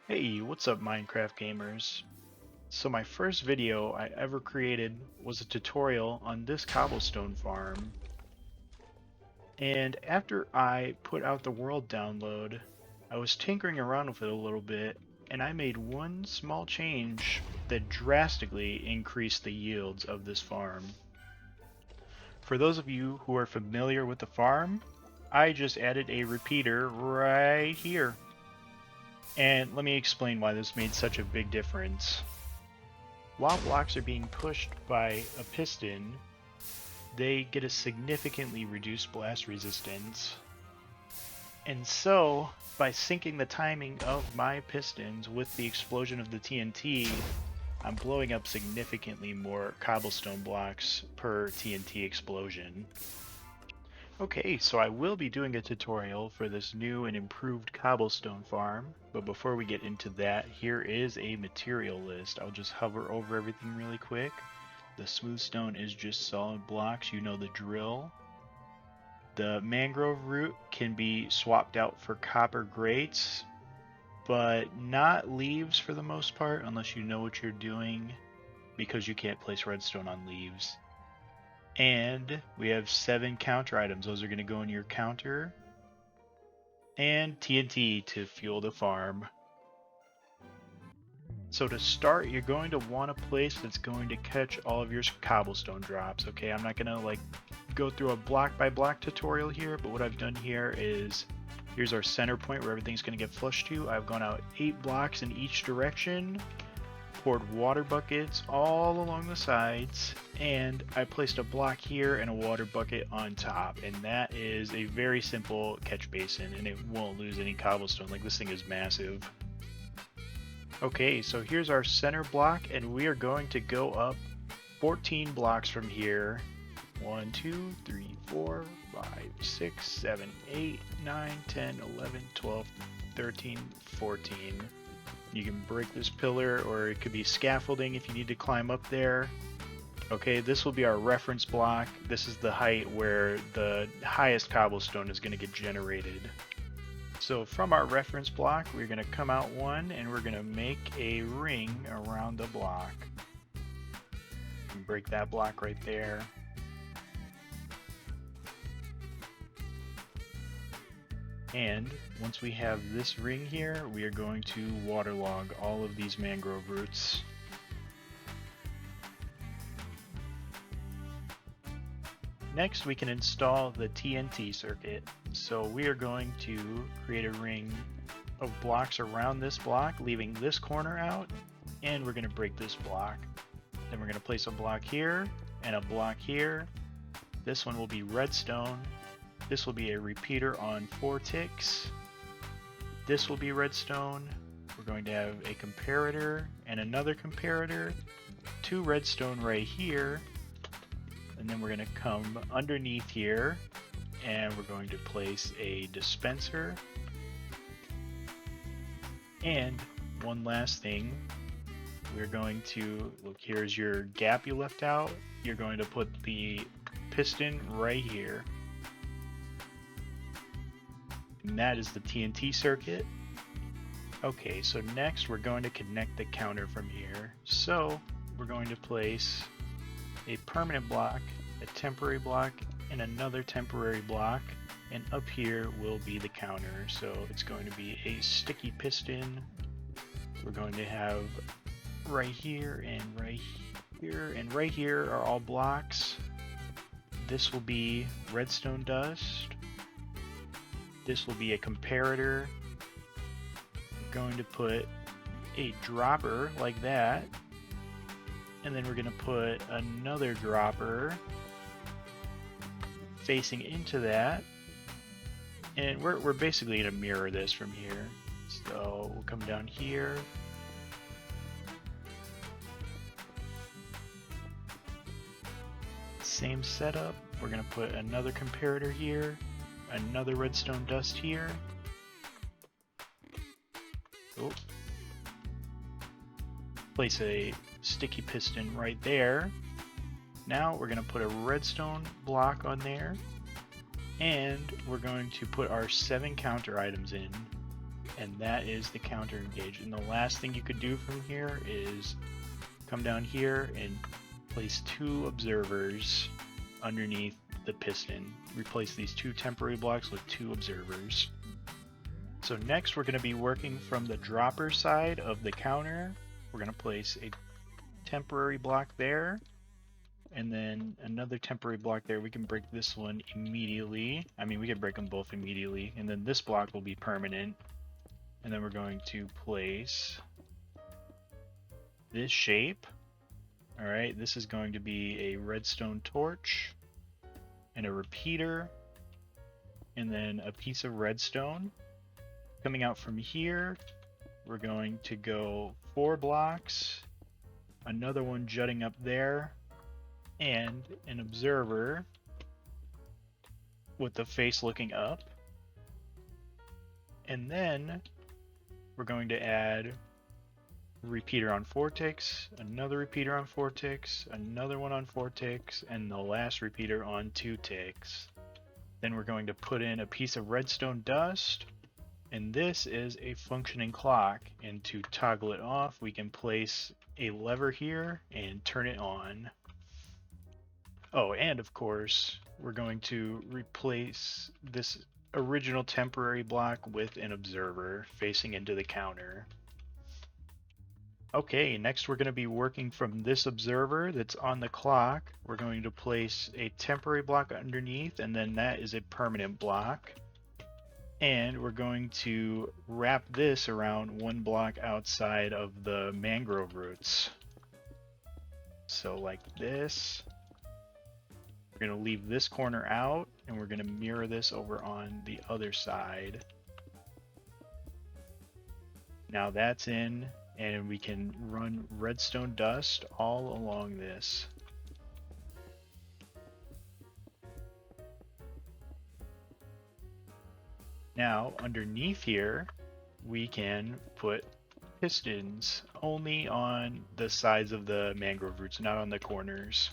Hey, what's up Minecraft gamers? So my first video I ever created was a tutorial on this cobblestone farm. And after I put out the world download, I was tinkering around with it a little bit, and I made one small change that drastically increased the yields of this farm. For those of you who are familiar with the farm, I just added a repeater right here. And let me explain why this made such a big difference. While blocks are being pushed by a piston, they get a significantly reduced blast resistance. And so, by syncing the timing of my pistons with the explosion of the TNT, I'm blowing up significantly more cobblestone blocks per TNT explosion. Okay, so I will be doing a tutorial for this new and improved cobblestone farm, but before we get into that, here is a material list. I'll just hover over everything really quick. The smooth stone is just solid blocks, you know the drill. The mangrove root can be swapped out for copper grates, but not leaves for the most part unless you know what you're doing, because you can't place redstone on leaves. And we have 7 counter items. Those are going to go in your counter. And TNT to fuel the farm. So to start, you're going to want a place that's going to catch all of your cobblestone drops. Okay, I'm not going to like go through a block by block tutorial here, but what I've done here is, here's our center point where everything's going to get flushed to. I've gone out 8 blocks in each direction, poured water buckets all along the sides, and I placed a block here and a water bucket on top, and that is a very simple catch basin, and it won't lose any cobblestone. Like, this thing is massive. Okay, so here's our center block, and we are going to go up 14 blocks from here. 1, 2, 3, 4, 5, 6, 7, 8, 9, 10, 11, 12, 13, 14. You can break this pillar, or it could be scaffolding if you need to climb up there. Okay, this will be our reference block. This is the height where the highest cobblestone is going to get generated. So from our reference block, we're going to come out 1 and we're going to make a ring around the block. And break that block right there. And once we have this ring here, we are going to waterlog all of these mangrove roots. Next, we can install the TNT circuit. So we are going to create a ring of blocks around this block, leaving this corner out, and we're going to break this block. Then we're going to place a block here and a block here. This one will be redstone. This will be a repeater on 4 ticks. This will be redstone. We're going to have a comparator and another comparator, 2 redstone right here, and then we're going to come underneath here and we're going to place a dispenser. And one last thing, we're going to, look, here's your gap you left out. You're going to put the piston right here. And that is the TNT circuit. Okay, so next we're going to connect the counter from here. So we're going to place a permanent block, a temporary block, and another temporary block, and up here will be the counter. So it's going to be a sticky piston. We're going to have right here and right here, and right here are all blocks. This will be redstone dust. This will be a comparator. We're going to put a dropper like that, and then we're going to put another dropper facing into that, and we're basically going to mirror this from here. So we'll come down here, same setup. We're going to put another comparator here, another redstone dust here. Oh. Place a sticky piston right there. Now we're going to put a redstone block on there, and we're going to put our 7 counter items in. and that is the counter engage. And the last thing you could do from here is come down here and place 2 observers underneath the piston. Replace these 2 temporary blocks with 2 observers. So next we're going to be working from the dropper side of the counter. We're going to place a temporary block there, and then another temporary block there. We can break this one immediately. I mean, we can break them both immediately, and then this block will be permanent. And then we're going to place this shape. Alright, this is going to be a redstone torch and a repeater, and then a piece of redstone. Coming out from here, we're going to go 4 blocks, another one jutting up there, and an observer with the face looking up. And then we're going to add a repeater on 4 ticks, another repeater on 4 ticks, another one on 4 ticks, and the last repeater on 2 ticks. Then we're going to put in a piece of redstone dust, and this is a functioning clock. And to toggle it off, we can place a lever here and turn it on. Oh, and of course, we're going to replace this original temporary block with an observer facing into the counter. Okay, next we're going to be working from this observer that's on the clock. We're going to place a temporary block underneath, and then that is a permanent block. And we're going to wrap this around 1 block outside of the mangrove roots. So like this. We're going to leave this corner out, and we're going to mirror this over on the other side. Now that's in, and we can run redstone dust all along this. Now underneath here, we can put pistons only on the sides of the mangrove roots, not on the corners.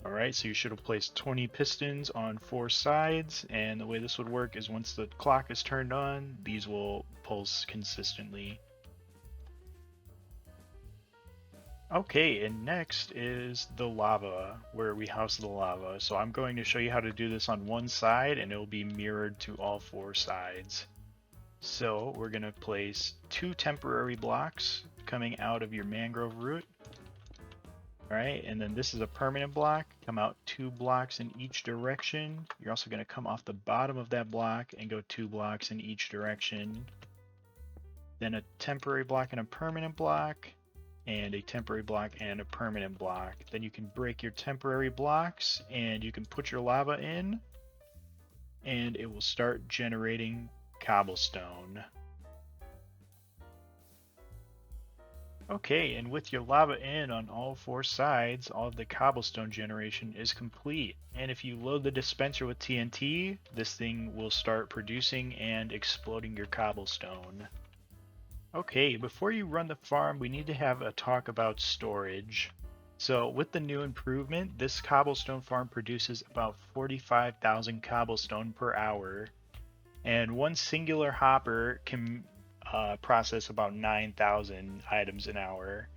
Alright, so you should have placed 20 pistons on 4 sides, and the way this would work is once the clock is turned on, these will pulse consistently. Okay, and next is the lava, where we house the lava. So I'm going to show you how to do this on one side, and it will be mirrored to all 4 sides. So we're going to place 2 temporary blocks coming out of your mangrove root. Alright, and then this is a permanent block. Come out 2 blocks in each direction. You're also going to come off the bottom of that block and go 2 blocks in each direction. Then a temporary block and a permanent block, and a temporary block and a permanent block. Then you can break your temporary blocks, and you can put your lava in, and it will start generating cobblestone. Okay, and with your lava in on all 4 sides, all of the cobblestone generation is complete. And if you load the dispenser with TNT, this thing will start producing and exploding your cobblestone. Okay, before you run the farm, we need to have a talk about storage. So with the new improvement, this cobblestone farm produces about 45,000 cobblestone per hour. And one singular hopper can process about 9,000 items an hour.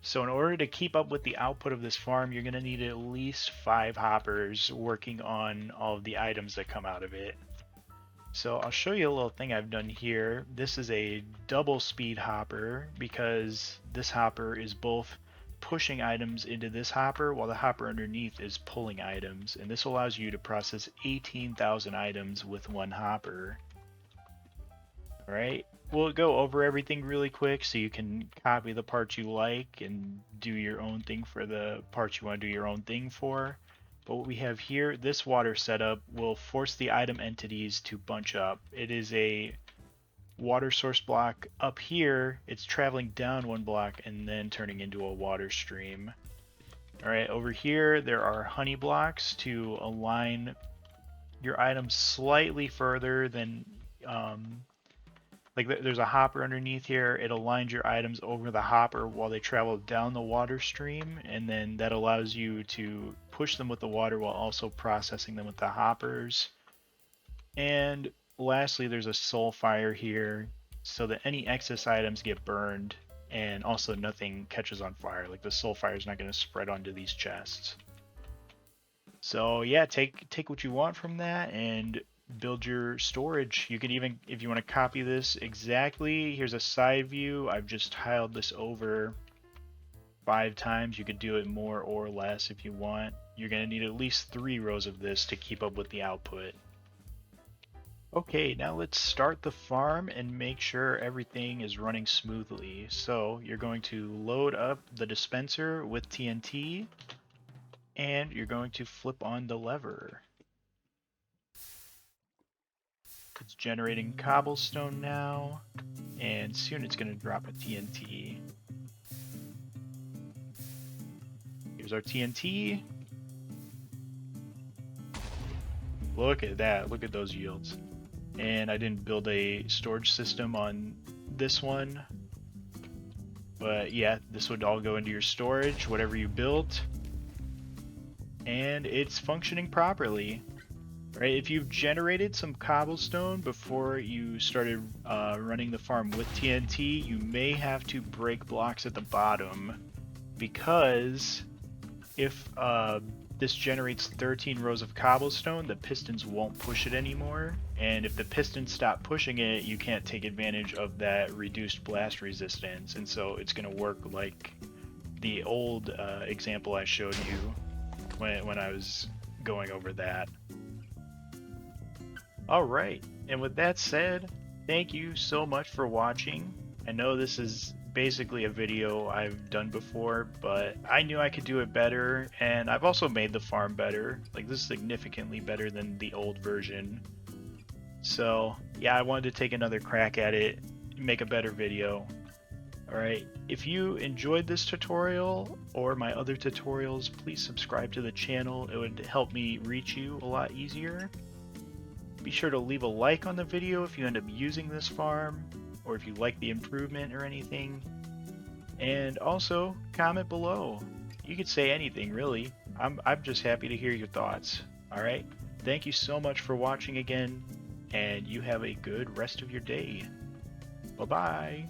So in order to keep up with the output of this farm, you're going to need at least 5 hoppers working on all of the items that come out of it. So I'll show you a little thing I've done here. This is a double speed hopper because this hopper is both pushing items into this hopper while the hopper underneath is pulling items. And this allows you to process 18,000 items with 1 hopper. Alright, we'll go over everything really quick so you can copy the parts you like and do your own thing for the parts you want to do your own thing for. But what we have here, this water setup will force the item entities to bunch up. It is a water source block up here. It's traveling down 1 block and then turning into a water stream. Alright, over here there are honey blocks to align your items slightly further than like there's a hopper underneath here. It aligns your items over the hopper while they travel down the water stream, and then that allows you to push them with the water while also processing them with the hoppers. And lastly, there's a soul fire here so that any excess items get burned and also nothing catches on fire. Like the soul fire is not going to spread onto these chests. So yeah, take what you want from that and build your storage. You can even, if you want to copy this exactly, here's a side view. I've just tiled this over 5 times. You could do it more or less if you want. You're going to need at least 3 rows of this to keep up with the output. Okay, now let's start the farm and make sure everything is running smoothly. So you're going to load up the dispenser with TNT, and you're going to flip on the lever. It's generating cobblestone now, and soon it's going to drop a TNT. Here's our TNT. Look at that, look at those yields. And I didn't build a storage system on this one, but yeah, this would all go into your storage, whatever you built, and it's functioning properly. Right, if you've generated some cobblestone before you started running the farm with TNT, you may have to break blocks at the bottom, because if this generates 13 rows of cobblestone, the pistons won't push it anymore, and if the pistons stop pushing it, you can't take advantage of that reduced blast resistance, and so it's going to work like the old example I showed you when I was going over that. Alright, and with that said, thank you so much for watching. I know this is basically a video I've done before, but I knew I could do it better, and I've also made the farm better. Like, this is significantly better than the old version. So, yeah, I wanted to take another crack at it, make a better video. Alright, if you enjoyed this tutorial or my other tutorials, please subscribe to the channel. It would help me reach you a lot easier. Be sure to leave a like on the video if you end up using this farm, or if you like the improvement or anything. And also, comment below. You could say anything, really. I'm just happy to hear your thoughts. Alright? Thank you so much for watching again, and you have a good rest of your day. Bye-bye.